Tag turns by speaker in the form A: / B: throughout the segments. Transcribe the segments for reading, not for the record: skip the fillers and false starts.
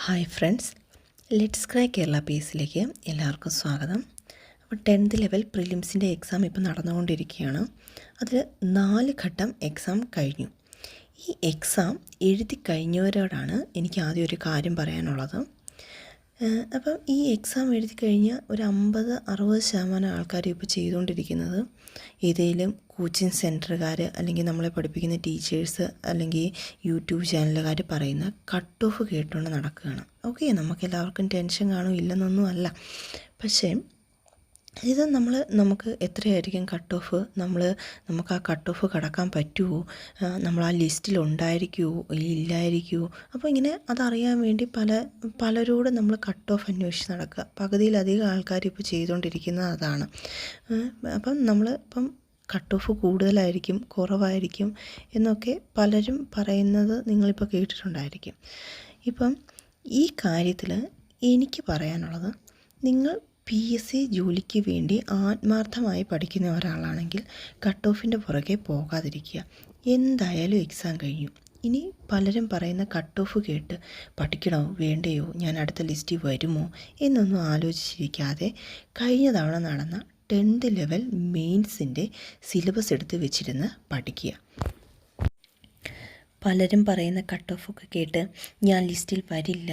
A: Hi friends, let's crack Kerala PSCയിലേക്ക് എല്ലാവർക്കും സ്വാഗതം. അപ്പോൾ 10th ലെവൽ പ്രിലിംസിൻ്റെ എക്സാം ഇപ്പോൾ നടന്നുകൊണ്ടിരിക്കുകയാണ്. അതിൽ 4 ഘട്ടം എക്സാം കഴിഞ്ഞു. ഈ എക്സാം എഴുതി കഴിഞ്ഞവരോടാണ് എനിക്ക് ആദ്യം ഒരു കാര്യം പറയാനുള്ളത്. അപ്പം ഈ എക്സാം എഴുതി കഴിഞ്ഞ ഒരു 50-60% ആൾക്കാരും ഇപ്പോൾ ചെയ്തുകൊണ്ടിരിക്കുന്നത് ഏതെങ്കിലും കോച്ചിങ് സെൻറ്ററുകാർ അല്ലെങ്കിൽ നമ്മളെ പഠിപ്പിക്കുന്ന ടീച്ചേഴ്സ് അല്ലെങ്കിൽ യൂട്യൂബ് ചാനലുകാർ പറയുന്ന കട്ട് ഓഫ് കേട്ടുകൊണ്ട് നടക്കുകയാണ്. ഓക്കെ, നമുക്കെല്ലാവർക്കും ടെൻഷൻ കാണും, ഇല്ലെന്നൊന്നും അല്ല. പക്ഷേ ഇത് നമുക്ക് എത്രയായിരിക്കും കട്ട് ഓഫ്, നമുക്ക് ആ കട്ട് ഓഫ് കടക്കാൻ പറ്റുമോ, നമ്മൾ ആ ലിസ്റ്റിൽ ഉണ്ടായിരിക്കുമോ ഇല്ലായിരിക്കുമോ, അപ്പോൾ ഇങ്ങനെ അതറിയാൻ വേണ്ടി പലരോടും നമ്മൾ കട്ട് ഓഫ് അന്വേഷിച്ച് നടക്കുക. പകുതിയിലധികം ആൾക്കാർ ഇപ്പോൾ ചെയ്തുകൊണ്ടിരിക്കുന്നത് അതാണ്. അപ്പം കട്ട് ഓഫ് കൂടുതലായിരിക്കും, കുറവായിരിക്കും എന്നൊക്കെ പലരും പറയുന്നത് നിങ്ങളിപ്പോൾ കേട്ടിട്ടുണ്ടായിരിക്കും. ഇപ്പം ഈ കാര്യത്തിൽ എനിക്ക് പറയാനുള്ളത്, നിങ്ങൾ PSC ജോലിക്ക് വേണ്ടി ആത്മാർത്ഥമായി പഠിക്കുന്ന ഒരാളാണെങ്കിൽ കട്ട് ഓഫിൻ്റെ പുറകെ പോകാതിരിക്കുക. എന്തായാലും എക്സാം കഴിഞ്ഞു. ഇനി പലരും പറയുന്ന കട്ട് ഓഫ് കേട്ട് പഠിക്കണോ വേണ്ടയോ, ഞാൻ അടുത്ത ലിസ്റ്റിൽ വരുമോ എന്നൊന്നും ആലോചിച്ചിരിക്കാതെ കഴിഞ്ഞ തവണ നടന്ന 10th ലെവൽ മെയിൻസിൻ്റെ സിലബസ് എടുത്ത് വെച്ചിരുന്ന് പഠിക്കുക. പലരും പറയുന്ന കട്ട് ഓഫൊക്കെ കേട്ട് ഞാൻ ലിസ്റ്റിൽ വരില്ല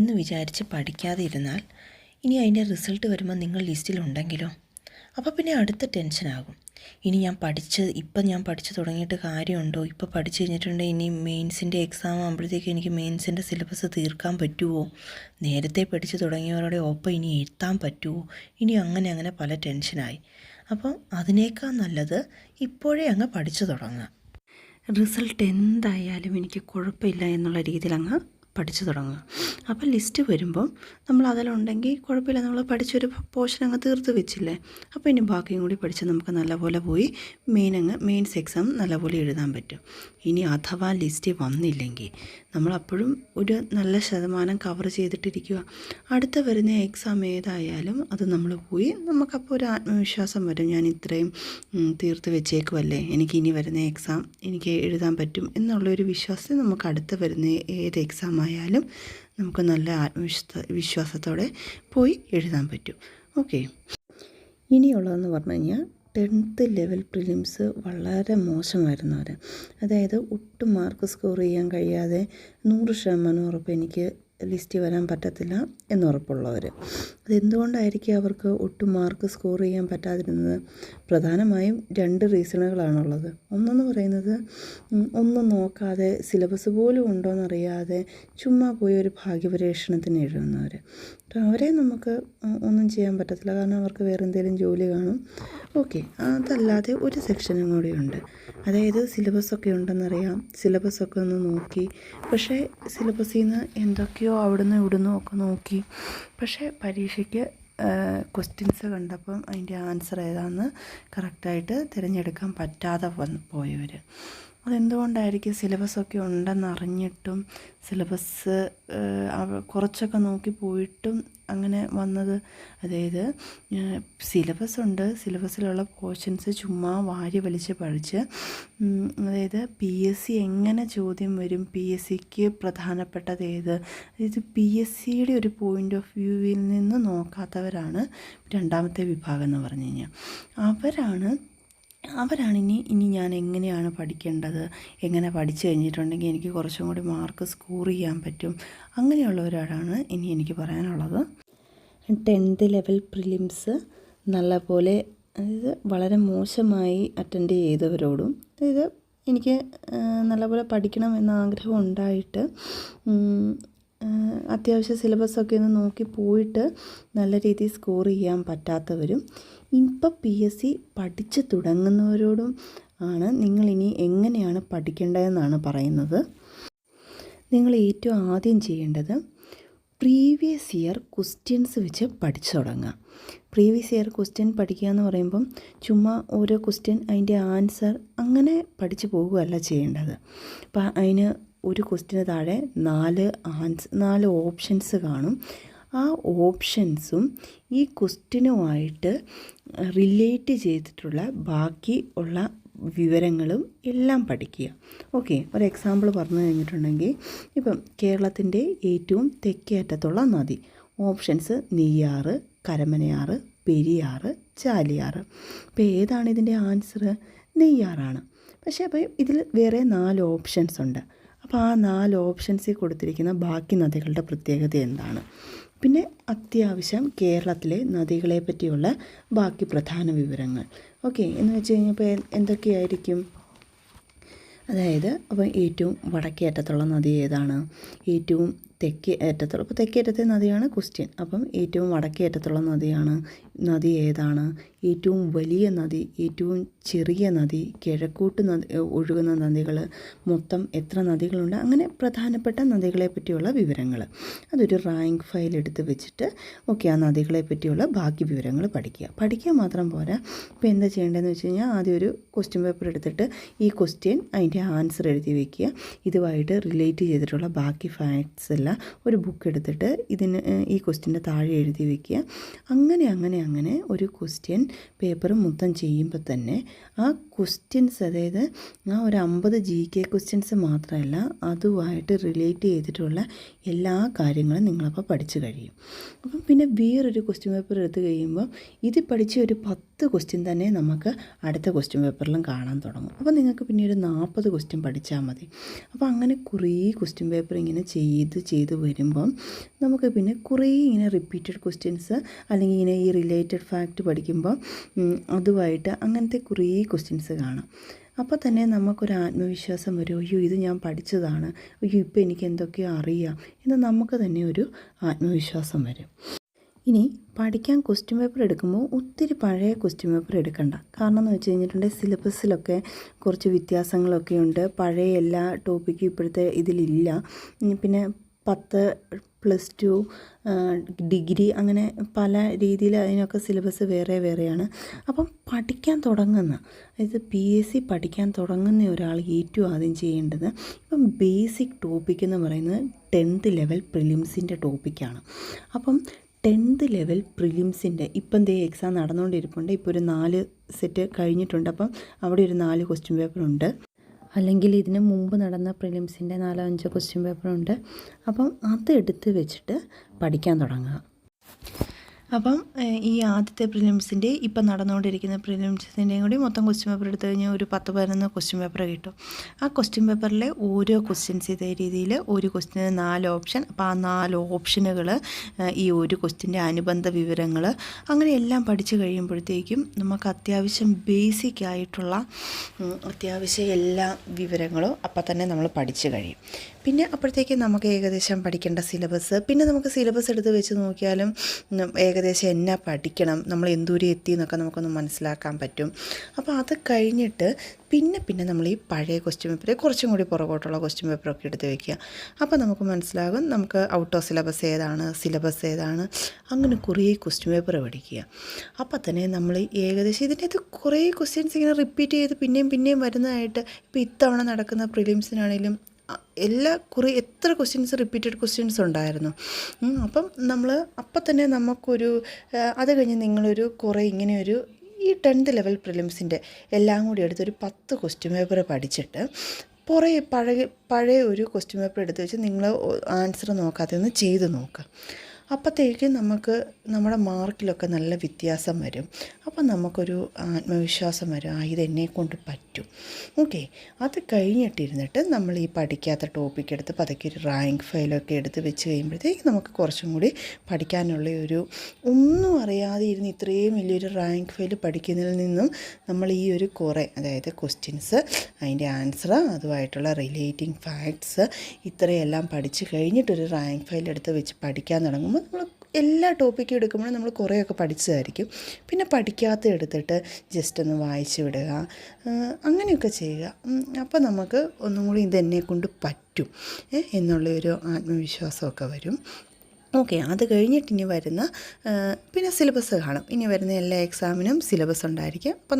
A: എന്ന് വിചാരിച്ച് പഠിക്കാതെ ഇരുന്നാൽ ഇനി അതിൻ്റെ റിസൾട്ട് വരുമ്പോൾ നിങ്ങൾ ലിസ്റ്റിലുണ്ടെങ്കിലോ, അപ്പോൾ പിന്നെ അടുത്ത ടെൻഷനാകും. ഇനി ഞാൻ പഠിച്ചു തുടങ്ങിയിട്ട് കാര്യമുണ്ടോ, ഇപ്പോൾ പഠിച്ചു കഴിഞ്ഞിട്ടുണ്ടെങ്കിൽ ഇനി മെയിൻസിൻ്റെ എക്സാം ആകുമ്പോഴത്തേക്ക് എനിക്ക് മെയിൻസിൻ്റെ സിലബസ് തീർക്കാൻ പറ്റുമോ, നേരത്തെ പഠിച്ചു തുടങ്ങിയവരുടെ ഒപ്പം ഇനി എഴുതാൻ പറ്റുമോ, ഇനി അങ്ങനെ പല ടെൻഷനായി. അപ്പം അതിനേക്കാൾ നല്ലത് ഇപ്പോഴേ അങ്ങ് പഠിച്ചു തുടങ്ങുക. റിസൾട്ട് എന്തായാലും എനിക്ക് കുഴപ്പമില്ല എന്നുള്ള രീതിയിൽ അങ്ങ് പഠിച്ചു തുടങ്ങുക. അപ്പോൾ ലിസ്റ്റ് വരുമ്പം നമ്മൾ അതിലുണ്ടെങ്കിൽ കുഴപ്പമില്ല, നമ്മൾ പഠിച്ചൊരു പോർഷൻ അങ്ങ് തീർത്ത് വെച്ചില്ലേ, അപ്പോൾ ഇനി ബാക്കിയും കൂടി പഠിച്ച് നമുക്ക് നല്ലപോലെ പോയി മെയിൻസ് എക്സാം നല്ലപോലെ എഴുതാൻ പറ്റും. ഇനി അഥവാ ലിസ്റ്റ് വന്നില്ലെങ്കിൽ നമ്മളപ്പോഴും ഒരു നല്ല ശതമാനം കവർ ചെയ്തിട്ടിരിക്കുക. അടുത്ത വരുന്ന എക്സാം ഏതായാലും അത് നമ്മൾ പോയി നമുക്കപ്പോൾ ഒരു ആത്മവിശ്വാസം വരും, ഞാൻ ഇത്രയും തീർത്ത് വെച്ചേക്കുമല്ലേ, എനിക്ക് ഇനി വരുന്ന എക്സാം എനിക്ക് എഴുതാൻ പറ്റും എന്നുള്ളൊരു വിശ്വാസം നമുക്ക് അടുത്ത വരുന്ന ഏത് എക്സാം ആയാലും നമുക്ക് നല്ല വിശ്വാസത്തോടെ പോയി എഴുതാൻ പറ്റും. ഓക്കെ, ഇനിയുള്ളതെന്ന് പറഞ്ഞു കഴിഞ്ഞാൽ 10th ലെവൽ പ്രിലിംസ് വളരെ മോശമായിരുന്നവർ, അതായത് ഒട്ടും മാർക്ക് സ്കോർ ചെയ്യാൻ കഴിയാതെ 100% ഉറപ്പ് എനിക്ക് ലിസ്റ്റ് വരാൻ പറ്റത്തില്ല എന്നുറപ്പുള്ളവർ. അതെന്തുകൊണ്ടായിരിക്കും അവർക്ക് ഒട്ടും മാർക്ക് സ്കോർ ചെയ്യാൻ പറ്റാതിരുന്നത്? പ്രധാനമായും 2 റീസണുകളാണുള്ളത്. ഒന്നെന്ന് പറയുന്നത്, ഒന്നും നോക്കാതെ സിലബസ് പോലും ഉണ്ടോയെന്നറിയാതെ ചുമ്മാ പോയി ഒരു ഭാഗ്യപരീക്ഷണത്തിന് എഴുതുന്നവർ. അവരെ നമുക്ക് ഒന്നും ചെയ്യാൻ പറ്റത്തില്ല, കാരണം അവർക്ക് വേറെ എന്തെങ്കിലും ജോലി കാണും. ഓക്കെ, അതല്ലാതെ ഒരു സെക്ഷനും കൂടിയുണ്ട്, അതായത് സിലബസൊക്കെ ഉണ്ടെന്നറിയാം, സിലബസൊക്കെ ഒന്ന് നോക്കി, പക്ഷേ സിലബസിൽ നിന്ന് എന്തൊക്കെയോ അവിടുന്ന് ഇവിടുന്ന് ഒക്കെ നോക്കി, പക്ഷേ പരീക്ഷയ്ക്ക് ക്വസ്റ്റ്യൻസ് കണ്ടപ്പം അതിൻ്റെ ആൻസർ ഏതാണെന്ന് കറക്റ്റായിട്ട് തിരഞ്ഞെടുക്കാൻ പറ്റാതെ പോയവർ. അതെന്തുകൊണ്ടായിരിക്കും? സിലബസൊക്കെ ഉണ്ടെന്നറിഞ്ഞിട്ടും സിലബസ് കുറച്ചൊക്കെ നോക്കി പോയിട്ടും അങ്ങനെ വന്നത്. അതായത് സിലബസ് ഉണ്ട്, സിലബസിലുള്ള പോർഷൻസ് ചുമ്മാ വാരി വലിച്ച് പഠിച്ച്, അതായത് PSC എങ്ങനെ ചോദ്യം വരും, PSCക്ക് പ്രധാനപ്പെട്ടത് ഏത്, അതായത് PSCയുടെ ഒരു പോയിൻ്റ് ഓഫ് വ്യൂവിൽ നിന്ന് നോക്കാത്തവരാണ് രണ്ടാമത്തെ വിഭാഗം എന്ന് പറഞ്ഞു കഴിഞ്ഞാൽ. അവരാണ് ഇനി ഞാൻ എങ്ങനെയാണ് പഠിക്കേണ്ടത്, എങ്ങനെ പഠിച്ചു കഴിഞ്ഞിട്ടുണ്ടെങ്കിൽ എനിക്ക് കുറച്ചും കൂടി മാർക്ക് സ്കോർ ചെയ്യാൻ പറ്റും, അങ്ങനെയുള്ളവരോടാണ് ഇനി എനിക്ക് പറയാനുള്ളത്. 10th ലെവൽ പ്രിലിംസ് നല്ലപോലെ, അതായത് വളരെ മോശമായി അറ്റൻഡ് ചെയ്തവരോടും, അതായത് എനിക്ക് നല്ലപോലെ പഠിക്കണം എന്ന ആഗ്രഹം ഉണ്ടായിട്ട് അത്യാവശ്യം സിലബസൊക്കെ ഒന്ന് നോക്കി പോയിട്ട് നല്ല രീതിയിൽ സ്കോർ ചെയ്യാൻ പറ്റാത്തവരും, ഇപ്പം PSC പഠിച്ചു തുടങ്ങുന്നവരോടും ആണ് നിങ്ങളിനി എങ്ങനെയാണ് പഠിക്കേണ്ടതെന്നാണ് പറയുന്നത്. നിങ്ങൾ ഏറ്റവും ആദ്യം ചെയ്യേണ്ടത് പ്രീവിയസ് ഇയർ ക്വസ്റ്റ്യൻസ് വെച്ച് പഠിച്ചു തുടങ്ങുക. പ്രീവിയസ് ഇയർ ക്വസ്റ്റ്യൻ പഠിക്കുക എന്ന് പറയുമ്പം ചുമ്മാ ഓരോ ക്വസ്റ്റ്യൻ അതിൻ്റെ ആൻസർ അങ്ങനെ പഠിച്ചു പോകുകയല്ല ചെയ്യേണ്ടത്. അപ്പം അതിന് ഒരു ക്വസ്റ്റ്യന് താഴെ 4 ഓപ്ഷൻസ് കാണും. ആ ഓപ്ഷൻസും ഈ ക്വസ്റ്റ്യനുമായിട്ട് റിലേറ്റ് ചെയ്തിട്ടുള്ള ബാക്കി ഉള്ള
B: വിവരങ്ങളും എല്ലാം പഠിക്കുക. ഓക്കെ, ഒരു എക്സാമ്പിൾ പറഞ്ഞു കഴിഞ്ഞിട്ടുണ്ടെങ്കിൽ ഇപ്പം കേരളത്തിൻ്റെ ഏറ്റവും തെക്കേ അറ്റത്തുള്ള നദി. ഓപ്ഷൻസ് നെയ്യാറ്, കരമനയാറ്, പെരിയാറ്, ചാലിയാറ്. അപ്പോൾ ഏതാണ് ഇതിൻ്റെ ആൻസർ? നെയ്യാറാണ്. പക്ഷേ അപ്പോൾ ഇതിൽ വേറെ 4 ഓപ്ഷൻസ് ഉണ്ട്. അപ്പോൾ ആ 4 ഓപ്ഷൻസിൽ കൊടുത്തിരിക്കുന്ന ബാക്കി നദികളുടെ പ്രത്യേകത എന്താണ്? പിന്നെ അത്യാവശ്യം കേരളത്തിലെ നദികളെ പറ്റിയുള്ള ബാക്കി പ്രധാന വിവരങ്ങൾ. ഓക്കെ, എന്ന് വെച്ച് കഴിഞ്ഞപ്പോൾ എന്തൊക്കെയായിരിക്കും? അതായത് അപ്പോൾ ഏറ്റവും വടക്കേ അറ്റത്തുള്ള നദി ഏതാണ്? ഏറ്റവും തെക്കേ അറ്റത്തുള്ള, അപ്പോൾ തെക്കേ അറ്റത്തെ നദിയാണ് ക്വസ്റ്റ്യൻ. അപ്പം ഏറ്റവും വടക്കേ അറ്റത്തുള്ള നദി ഏതാണ്? ഏറ്റവും വലിയ നദി, ഏറ്റവും ചെറിയ നദി, കിഴക്കോട്ട് ഒഴുകുന്ന നദികൾ, മൊത്തം എത്ര നദികളുണ്ട്, അങ്ങനെ പ്രധാനപ്പെട്ട നദികളെ പറ്റിയുള്ള വിവരങ്ങൾ. അതൊരു റാങ്ക് ഫയൽ എടുത്ത് വെച്ചിട്ട് ഓക്കെ ആ നദികളെ പറ്റിയുള്ള ബാക്കി വിവരങ്ങൾ പഠിക്കുക മാത്രം പോരാ. ഇപ്പോൾ എന്താ ചെയ്യേണ്ടതെന്ന് വെച്ച് കഴിഞ്ഞാൽ ആദ്യം ഒരു ക്വസ്റ്റ്യൻ പേപ്പർ എടുത്തിട്ട് ഈ ക്വസ്റ്റ്യൻ അതിൻ്റെ ആൻസർ എഴുതി വയ്ക്കുക. ഇതുമായിട്ട് റിലേറ്റ് ചെയ്തിട്ടുള്ള ബാക്കി ഫാക്ട്സ് എല്ലാം ഒരു ബുക്ക് എടുത്തിട്ട് ഈ ക്വസ്റ്റ്യൻ്റെ താഴെ എഴുതി വയ്ക്കുക. അങ്ങനെ ഒരു ക്വസ്റ്റ്യൻ പേപ്പർ മൊത്തം ചെയ്യുമ്പോൾ തന്നെ ആ ക്വസ്റ്റ്യൻസ്, അതായത് ആ ഒരു 50 GK ക്വസ്റ്റ്യൻസ് മാത്രമല്ല അതുമായിട്ട് റിലേറ്റ് ചെയ്തിട്ടുള്ള എല്ലാ കാര്യങ്ങളും നിങ്ങളപ്പോൾ പഠിച്ചു കഴിയും. അപ്പം പിന്നെ വേറൊരു ക്വസ്റ്റ്യൻ പേപ്പർ എടുത്ത് കഴിയുമ്പോൾ ഇത് പഠിച്ച ഒരു 10 ക്വസ്റ്റ്യൻ തന്നെ നമുക്ക് അടുത്ത ക്വസ്റ്റ്യൻ പേപ്പറിലും കാണാൻ തുടങ്ങും. അപ്പോൾ നിങ്ങൾക്ക് പിന്നെ ഒരു 40 ക്വസ്റ്റ്യൻ പഠിച്ചാൽ മതി. അപ്പോൾ അങ്ങനെ കുറേ ക്വസ്റ്റ്യൻ പേപ്പർ ഇങ്ങനെ ചെയ്ത് വരുമ്പം നമുക്ക് പിന്നെ കുറേ ഇങ്ങനെ റിപ്പീറ്റഡ് ക്വസ്റ്റ്യൻസ് അല്ലെങ്കിൽ ഇങ്ങനെ ഈ റിലേറ്റഡ് ഫാക്റ്റ് പഠിക്കുമ്പോൾ അതുമായിട്ട് അങ്ങനത്തെ കുറേ ക്വസ്റ്റ്യൻസ് കാണാം. അപ്പോൾ തന്നെ നമുക്കൊരു ആത്മവിശ്വാസം വരും, അയ്യോ ഇത് ഞാൻ പഠിച്ചതാണ്, അയ്യോ ഇപ്പോൾ എനിക്ക് എന്തൊക്കെയോ അറിയാം എന്ന് നമുക്ക് തന്നെ ഒരു ആത്മവിശ്വാസം വരും. ഇനി പഠിക്കാൻ ക്വസ്റ്റ്യൻ പേപ്പർ എടുക്കുമ്പോൾ ഒത്തിരി പഴയ ക്വസ്റ്റ്യൻ പേപ്പർ എടുക്കണ്ട. കാരണം എന്ന് വെച്ച് കഴിഞ്ഞിട്ടുണ്ടെങ്കിൽ സിലബസിലൊക്കെ കുറച്ച് വ്യത്യാസങ്ങളൊക്കെ ഉണ്ട്. പഴയ എല്ലാ ടോപ്പിക്കും ഇപ്പോഴത്തെ ഇതിലില്ല. പിന്നെ 10, +2, ഡിഗ്രി അങ്ങനെ പല രീതിയിൽ അതിനൊക്കെ സിലബസ് വേറെയാണ്. അപ്പം പഠിക്കാൻ തുടങ്ങുന്ന, അതായത് PSC പഠിക്കാൻ തുടങ്ങുന്ന ഒരാൾ ഏറ്റവും ആദ്യം ചെയ്യേണ്ടത് ഇപ്പം ബേസിക് ടോപ്പിക് എന്ന് പറയുന്നത് 10th ലെവൽ പ്രിലിംസിൻ്റെ ടോപ്പിക്കാണ്. അപ്പം 10th ലെവൽ പ്രിലിംസിൻ്റെ ഇപ്പം എക്സാം നടന്നുകൊണ്ടിരിപ്പുണ്ട്. ഇപ്പോൾ ഒരു 4 സെറ്റ് കഴിഞ്ഞിട്ടുണ്ട്. അപ്പം അവിടെ ഒരു 4 ക്വസ്റ്റ്യൻ പേപ്പറുണ്ട്. അല്ലെങ്കിൽ ഇതിന് മുമ്പ് നടന്ന പ്രിലിംസിൻ്റെ 4-5 ക്വസ്റ്റ്യൻ പേപ്പറുണ്ട്. അപ്പം അതെടുത്ത് വെച്ചിട്ട് പഠിക്കാൻ തുടങ്ങുക. അപ്പം ഈ ആദ്യത്തെ പ്രിലിംസിൻ്റെ ഇപ്പം നടന്നുകൊണ്ടിരിക്കുന്ന പ്രിലിംസിൻ്റെയും കൂടി മൊത്തം ക്വസ്റ്റ്യൻ പേപ്പർ എടുത്തു കഴിഞ്ഞാൽ ഒരു 10-11 ക്വസ്റ്റ്യൻ പേപ്പർ കിട്ടും. ആ ക്വസ്റ്റ്യൻ പേപ്പറിലെ ഓരോ ക്വസ്റ്റ്യൻസ് ഇതേ രീതിയിൽ ഒരു ക്വസ്റ്റ്യന് 4 ഓപ്ഷൻ. അപ്പോൾ ആ 4 ഓപ്ഷനുകൾ, ഈ ഒരു ക്വസ്റ്റ്യൻ്റെ അനുബന്ധ വിവരങ്ങൾ, അങ്ങനെ എല്ലാം പഠിച്ചു കഴിയുമ്പോഴത്തേക്കും നമുക്ക് അത്യാവശ്യം ബേസിക് ആയിട്ടുള്ള അത്യാവശ്യം എല്ലാ വിവരങ്ങളും അപ്പം തന്നെ നമ്മൾ പഠിച്ചു കഴിയും. പിന്നെ അപ്പോഴത്തേക്കും നമുക്ക് ഏകദേശം പഠിക്കേണ്ട സിലബസ്, പിന്നെ നമുക്ക് സിലബസ് എടുത്ത് വെച്ച് നോക്കിയാലും ഏകദേശം എന്നാ പഠിക്കണം, നമ്മൾ എന്തൂരം എത്തി എന്നൊക്കെ നമുക്കൊന്ന് മനസ്സിലാക്കാൻ പറ്റും. അപ്പോൾ അത് കഴിഞ്ഞിട്ട് പിന്നെ നമ്മൾ ഈ പഴയ ക്വസ്റ്റ്യൻ പേപ്പർ കുറച്ചും കൂടി പുറകോട്ടുള്ള ക്വസ്റ്റ്യൻ പേപ്പറൊക്കെ എടുത്ത് വയ്ക്കുക. അപ്പോൾ നമുക്ക് മനസ്സിലാകും നമുക്ക് ഔട്ട് ഓഫ് സിലബസ് ഏതാണ്, സിലബസ് ഏതാണ്, അങ്ങനെ കുറേ ക്വസ്റ്റ്യൻ പേപ്പർ പഠിക്കുക. അപ്പോൾ തന്നെ നമ്മൾ ഏകദേശം ഇതിനകത്ത് കുറേ ക്വസ്റ്റ്യൻസ് ഇങ്ങനെ റിപ്പീറ്റ് ചെയ്ത് പിന്നെയും വരുന്നതായിട്ട് ഇപ്പോൾ ഇത്തവണ നടക്കുന്ന പ്രിലിംസിനാണെങ്കിലും എത്ര ക്വസ്റ്റ്യൻസ് റിപ്പീറ്റഡ് ക്വസ്റ്റ്യൻസ് ഉണ്ടായിരുന്നു. അപ്പം അപ്പം തന്നെ നമുക്കൊരു അത് കഴിഞ്ഞ് നിങ്ങളൊരു കുറേ ഇങ്ങനെയൊരു ഈ 10th ലെവൽ പ്രിലിംസിൻ്റെ എല്ലാം കൂടി എടുത്തൊരു 10 ക്വസ്റ്റ്യൻ പേപ്പർ പഠിച്ചിട്ട് പഴയ ഒരു ക്വസ്റ്റ്യൻ പേപ്പർ എടുത്ത് വെച്ച് നിങ്ങൾ ആൻസർ നോക്കാതെ ഒന്ന് ചെയ്ത് നോക്കുക. അപ്പോഴത്തേക്കും നമുക്ക് നമ്മുടെ മാർക്കിലൊക്കെ നല്ല വ്യത്യാസം വരും. അപ്പം നമുക്കൊരു ആത്മവിശ്വാസം വരും, ഇതെന്നെക്കൊണ്ട് പറ്റും. ഓക്കെ, അത് കഴിഞ്ഞിട്ടിരുന്നിട്ട് നമ്മൾ ഈ പഠിക്കാത്ത ടോപ്പിക് എടുത്ത് പതുക്കെ ഒരു റാങ്ക് ഫയലൊക്കെ എടുത്ത് വെച്ച് കഴിയുമ്പോഴത്തേക്ക് നമുക്ക് കുറച്ചും കൂടി പഠിക്കാനുള്ള ഒന്നും അറിയാതെ ഇരുന്ന് ഇത്രയും വലിയൊരു റാങ്ക് ഫയൽ പഠിക്കുന്നതിൽ നിന്നും നമ്മൾ ഈ ഒരു അതായത് ക്വസ്റ്റ്യൻസ്, അതിൻ്റെ ആൻസർ, അതുമായിട്ടുള്ള റിലേറ്റിംഗ് ഫാക്ട്സ്, ഇത്രയെല്ലാം പഠിച്ച് കഴിഞ്ഞിട്ടൊരു റാങ്ക് ഫയൽ എടുത്ത് വെച്ച് പഠിക്കാൻ തുടങ്ങുമ്പോൾ നമ്മൾ എല്ലാ ടോപ്പിക്കും എടുക്കുമ്പോഴും നമ്മൾ കുറേയൊക്കെ പഠിച്ചതായിരിക്കും. പിന്നെ പഠിക്കാത്ത എടുത്തിട്ട് ജസ്റ്റ് ഒന്ന് വായിച്ച് വിടുക, അങ്ങനെയൊക്കെ ചെയ്യുക. അപ്പോൾ നമുക്ക് ഒന്നും കൂടി ഇതെന്നെക്കൊണ്ട് പറ്റും എന്നുള്ളൊരു ആത്മവിശ്വാസമൊക്കെ വരും. ഓക്കെ, അത് കഴിഞ്ഞിട്ട് ഇനി വരുന്ന പിന്നെ സിലബസ് കാണും. ഇനി വരുന്ന എല്ലാ എക്സാമിനും സിലബസ് ഉണ്ടായിരിക്കും. അപ്പം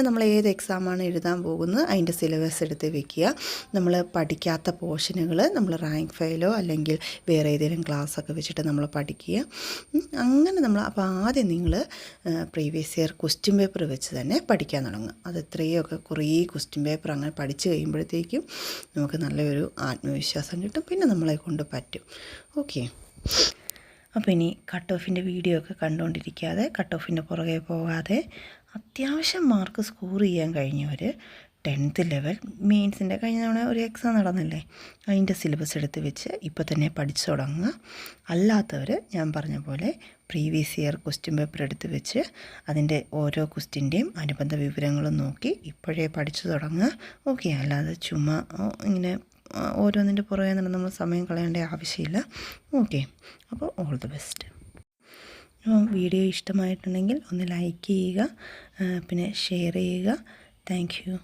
B: നമ്മൾ ഏത് എക്സാമാണ് എഴുതാൻ പോകുന്നത് അതിൻ്റെ സിലബസ് എടുത്ത് വെക്കുക. നമ്മൾ പഠിക്കാത്ത പോർഷനുകൾ നമ്മൾ റാങ്ക് ഫയലോ അല്ലെങ്കിൽ വേറെ ഏതെങ്കിലും ക്ലാസ്സൊക്കെ വെച്ചിട്ട് നമ്മൾ പഠിക്കുക. അങ്ങനെ അപ്പോൾ ആദ്യം നിങ്ങൾ പ്രീവിയസ് ഇയർ ക്വസ്റ്റ്യൻ പേപ്പർ വെച്ച് തന്നെ പഠിക്കാൻ തുടങ്ങുക. അത് എത്രയൊക്കെ കുറേ ക്വസ്റ്റ്യൻ പേപ്പർ അങ്ങനെ പഠിച്ച് കഴിയുമ്പോഴത്തേക്കും നമുക്ക് നല്ലൊരു ആത്മവിശ്വാസം കിട്ടും. പിന്നെ നമ്മളെ കൊണ്ട് പറ്റും. ഓക്കെ, അപ്പോൾ ഇനി കട്ട് ഓഫിൻ്റെ വീഡിയോ ഒക്കെ കണ്ടുകൊണ്ടിരിക്കാതെ, കട്ട് ഓഫിൻ്റെ പുറകെ പോകാതെ അത്യാവശ്യം മാർക്ക് സ്കോർ ചെയ്യാൻ കഴിഞ്ഞവർ 10th ലെവൽ മെയിൻസിൻ്റെ കഴിഞ്ഞ തവണ ഒരു എക്സാം നടന്നില്ലേ, അതിൻ്റെ സിലബസ് എടുത്ത് വെച്ച് ഇപ്പോൾ തന്നെ പഠിച്ചു തുടങ്ങുക. അല്ലാത്തവർ ഞാൻ പറഞ്ഞ പോലെ പ്രീവിയസ് ഇയർ ക്വസ്റ്റ്യൻ പേപ്പർ എടുത്ത് വെച്ച് അതിൻ്റെ ഓരോ ക്വസ്റ്റ്യൻ്റെയും അനുബന്ധ വിവരങ്ങളും നോക്കി ഇപ്പോഴേ പഠിച്ചു തുടങ്ങുക. ഓക്കെ, അല്ലാതെ ചുമ്മാ ഇങ്ങനെ ഓരോന്നിൻ്റെ പുറകെ നിന്ന് നമ്മൾ സമയം കളയേണ്ട ആവശ്യമില്ല. ഓക്കെ, അപ്പോൾ ഓൾ ദി ബെസ്റ്റ്. വീഡിയോ ഇഷ്ടമായിട്ടുണ്ടെങ്കിൽ ഒന്ന് ലൈക്ക് ചെയ്യുക, പിന്നെ ഷെയർ ചെയ്യുക. Thank you.